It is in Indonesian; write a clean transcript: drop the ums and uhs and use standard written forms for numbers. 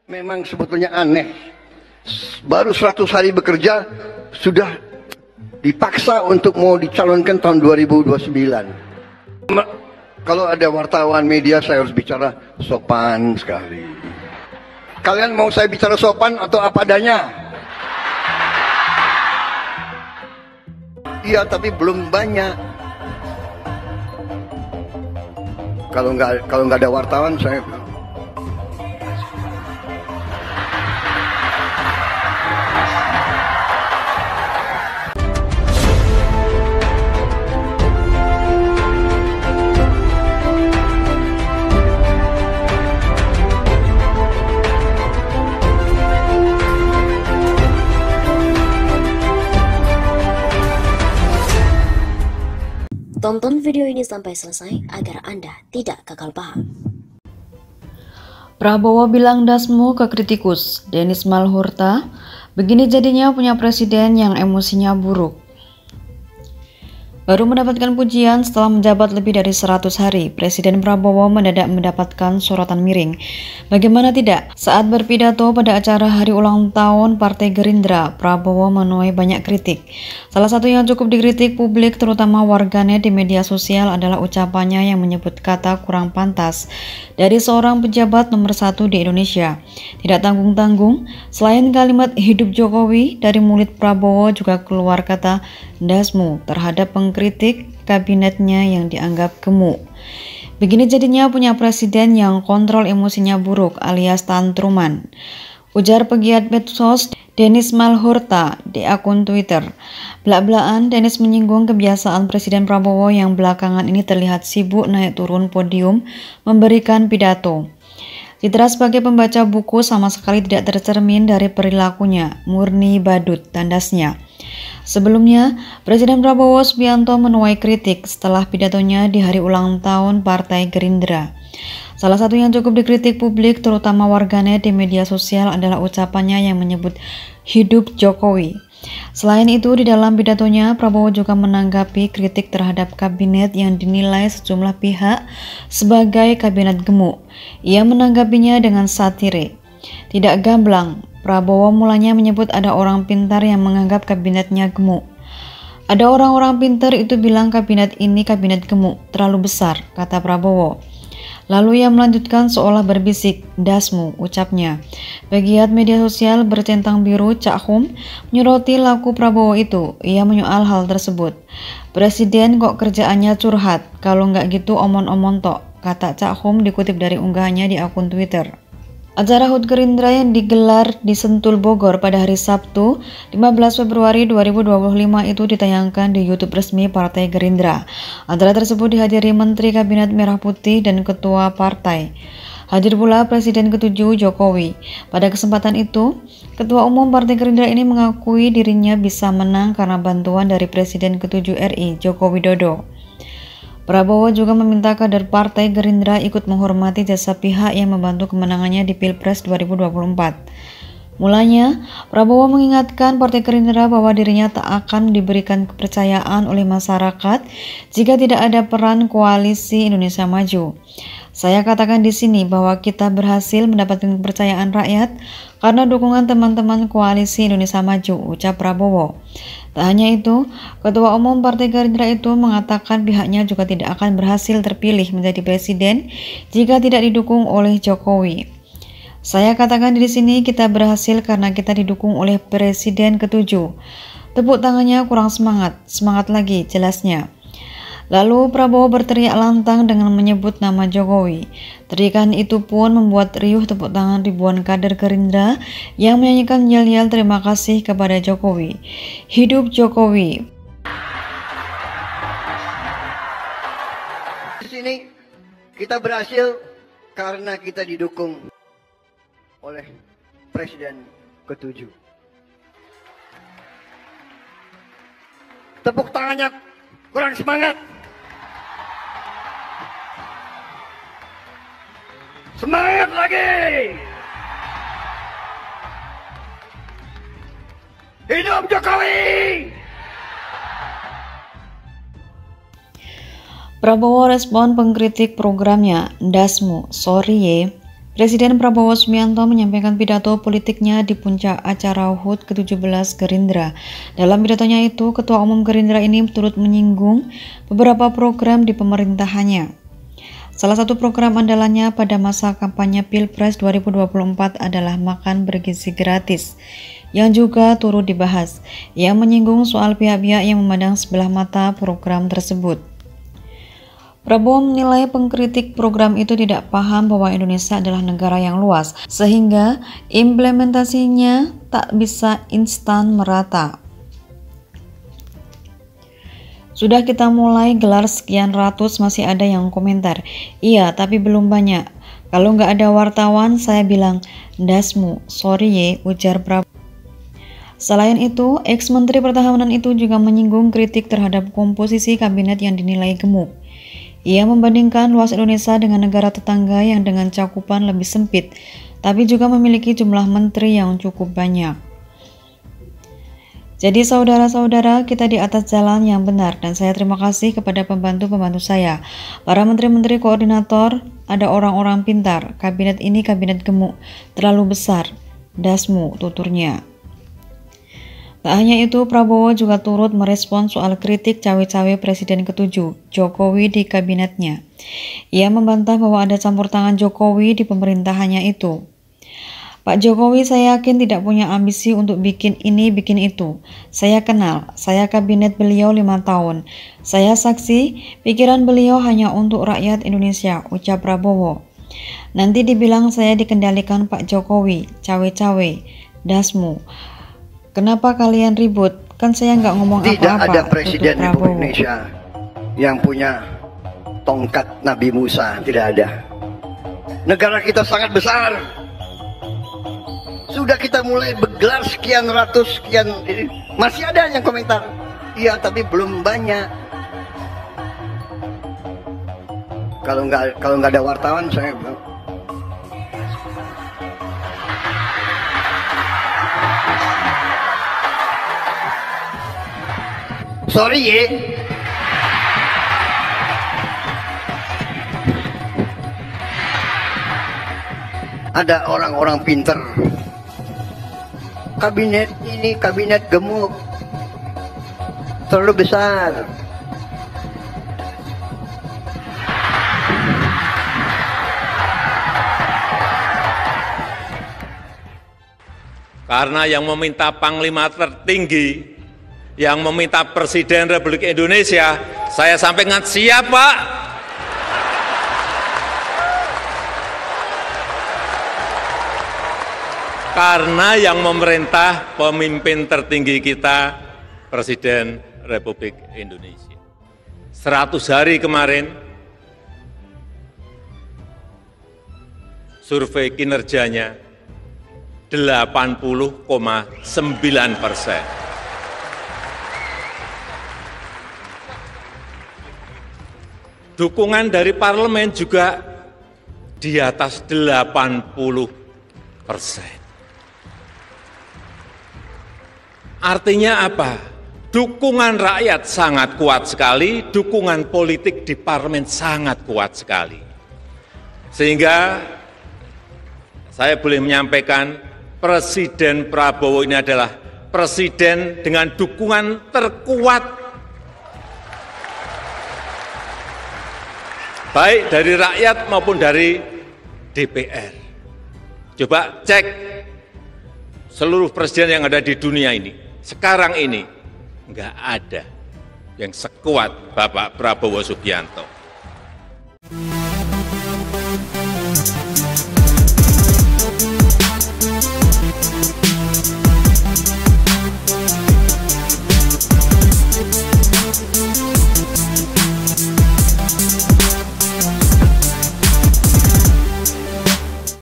Memang sebetulnya aneh. Baru 100 hari bekerja sudah dipaksa untuk mau dicalonkan tahun 2029. Kalau ada wartawan media saya harus bicara sopan sekali. Kalian mau saya bicara sopan atau apa adanya? Iya, tapi belum banyak. Kalau nggak ada wartawan saya. Tonton video ini sampai selesai agar Anda tidak gagal paham. Prabowo bilang dasmu ke kritikus. Denis Malhurta, begini jadinya punya presiden yang emosinya buruk. Baru mendapatkan pujian setelah menjabat lebih dari 100 hari, Presiden Prabowo mendadak mendapatkan sorotan miring. Bagaimana tidak? Saat berpidato pada acara hari ulang tahun Partai Gerindra, Prabowo menuai banyak kritik. Salah satu yang cukup dikritik publik, terutama warganet di media sosial, adalah ucapannya yang menyebut kata kurang pantas dari seorang pejabat nomor 1 di Indonesia. Tidak tanggung-tanggung, selain kalimat hidup Jokowi, dari mulut Prabowo juga keluar kata dasmu terhadap pengkritik kabinetnya yang dianggap gemuk. Begini jadinya punya presiden yang kontrol emosinya buruk alias tantruman, ujar pegiat medsos Denis Malhurta di akun Twitter. Belak-belakan Denis menyinggung kebiasaan Presiden Prabowo yang belakangan ini terlihat sibuk naik turun podium memberikan pidato. Citra sebagai pembaca buku sama sekali tidak tercermin dari perilakunya, murni badut, tandasnya. Sebelumnya, Presiden Prabowo Subianto menuai kritik setelah pidatonya di hari ulang tahun Partai Gerindra. Salah satu yang cukup dikritik publik, terutama warganet di media sosial, adalah ucapannya yang menyebut hidup Jokowi. Selain itu, di dalam pidatonya, Prabowo juga menanggapi kritik terhadap kabinet yang dinilai sejumlah pihak sebagai kabinet gemuk. Ia menanggapinya dengan satire. Tidak gamblang, Prabowo mulanya menyebut ada orang pintar yang menganggap kabinetnya gemuk. Ada orang-orang pintar itu bilang kabinet ini kabinet gemuk, terlalu besar, kata Prabowo. Lalu ia melanjutkan seolah berbisik, dasmu, ucapnya. Pegiat media sosial bercentang biru Cak Hum menyoroti laku Prabowo itu. Ia menyoal hal tersebut. Presiden kok kerjaannya curhat, kalau nggak gitu omon-omon tok, kata Cak Hum dikutip dari unggahannya di akun Twitter. Acara HUT Gerindra yang digelar di Sentul, Bogor pada hari Sabtu, 15 Februari 2025 itu ditayangkan di YouTube resmi Partai Gerindra. Acara tersebut dihadiri Menteri Kabinet Merah Putih dan Ketua Partai. Hadir pula Presiden ke-7 Jokowi. Pada kesempatan itu, Ketua Umum Partai Gerindra ini mengakui dirinya bisa menang karena bantuan dari Presiden ke-7 RI, Joko Widodo. Prabowo juga meminta kader Partai Gerindra ikut menghormati jasa pihak yang membantu kemenangannya di Pilpres 2024. Mulanya, Prabowo mengingatkan Partai Gerindra bahwa dirinya tak akan diberikan kepercayaan oleh masyarakat jika tidak ada peran koalisi Indonesia Maju. Saya katakan di sini bahwa kita berhasil mendapatkan kepercayaan rakyat karena dukungan teman-teman koalisi Indonesia Maju, ucap Prabowo. Tak hanya itu, Ketua Umum Partai Gerindra itu mengatakan pihaknya juga tidak akan berhasil terpilih menjadi presiden jika tidak didukung oleh Jokowi. Saya katakan di sini kita berhasil karena kita didukung oleh Presiden ke-7. Tepuk tangannya kurang semangat, semangat lagi, jelasnya. Lalu Prabowo berteriak lantang dengan menyebut nama Jokowi. Teriakan itu pun membuat riuh tepuk tangan ribuan kader Gerindra yang menyanyikan yel-yel terima kasih kepada Jokowi. Hidup Jokowi. Di sini kita berhasil karena kita didukung oleh Presiden ke-7. Tepuk tangannya kurang semangat. Semangat lagi! Hidup Jokowi! Prabowo respon pengkritik programnya, dasmu, sorry ye. Presiden Prabowo Subianto menyampaikan pidato politiknya di puncak acara HUT ke-17 Gerindra. Dalam pidatonya itu, Ketua Umum Gerindra ini turut menyinggung beberapa program di pemerintahannya. Salah satu program andalannya pada masa kampanye Pilpres 2024 adalah makan bergizi gratis, yang juga turut dibahas. Ia menyinggung soal pihak-pihak yang memandang sebelah mata program tersebut. Prabowo menilai pengkritik program itu tidak paham bahwa Indonesia adalah negara yang luas, sehingga implementasinya tak bisa instan merata. Sudah kita mulai gelar sekian ratus, masih ada yang komentar, iya tapi belum banyak. Kalau nggak ada wartawan, saya bilang, dasmu, sorry ye, ujar Prabowo. Selain itu, ex-menteri pertahanan itu juga menyinggung kritik terhadap komposisi kabinet yang dinilai gemuk. Ia membandingkan luas Indonesia dengan negara tetangga yang dengan cakupan lebih sempit, tapi juga memiliki jumlah menteri yang cukup banyak. Jadi saudara-saudara, kita di atas jalan yang benar, dan saya terima kasih kepada pembantu-pembantu saya, para menteri-menteri koordinator, ada orang-orang pintar, kabinet ini kabinet gemuk, terlalu besar, dasmu, tuturnya. Tak hanya itu, Prabowo juga turut merespon soal kritik cawe-cawe Presiden ke-7, Jokowi di kabinetnya. Ia membantah bahwa ada campur tangan Jokowi di pemerintahannya itu. Pak Jokowi saya yakin tidak punya ambisi untuk bikin ini, bikin itu. Saya kenal, saya kabinet beliau 5 tahun. Saya saksi, pikiran beliau hanya untuk rakyat Indonesia, ucap Prabowo. Nanti dibilang saya dikendalikan Pak Jokowi, cawe-cawe, dasmu. Kenapa kalian ribut? Kan saya nggak ngomong apa-apa. Tidak ada presiden Republik Indonesia yang punya tongkat Nabi Musa, tidak ada. Negara kita sangat besar. Sudah kita mulai bergelar sekian ratus, sekian, masih ada yang komentar, iya tapi belum banyak. Kalau nggak ada wartawan, saya sorry ye. Ada orang-orang pinter. Kabinet ini kabinet gemuk, terlalu besar. Karena yang meminta Panglima tertinggi, yang meminta Presiden Republik Indonesia, saya sampaikan siap Pak. Karena yang memerintah pemimpin tertinggi kita, Presiden Republik Indonesia. 100 hari kemarin, survei kinerjanya 80,9%. Dukungan dari parlemen juga di atas 80%. Artinya apa? Dukungan rakyat sangat kuat sekali, dukungan politik di parlemen sangat kuat sekali. Sehingga saya boleh menyampaikan Presiden Prabowo ini adalah presiden dengan dukungan terkuat, baik dari rakyat maupun dari DPR. Coba cek seluruh presiden yang ada di dunia ini. Sekarang ini nggak ada yang sekuat Bapak Prabowo Subianto.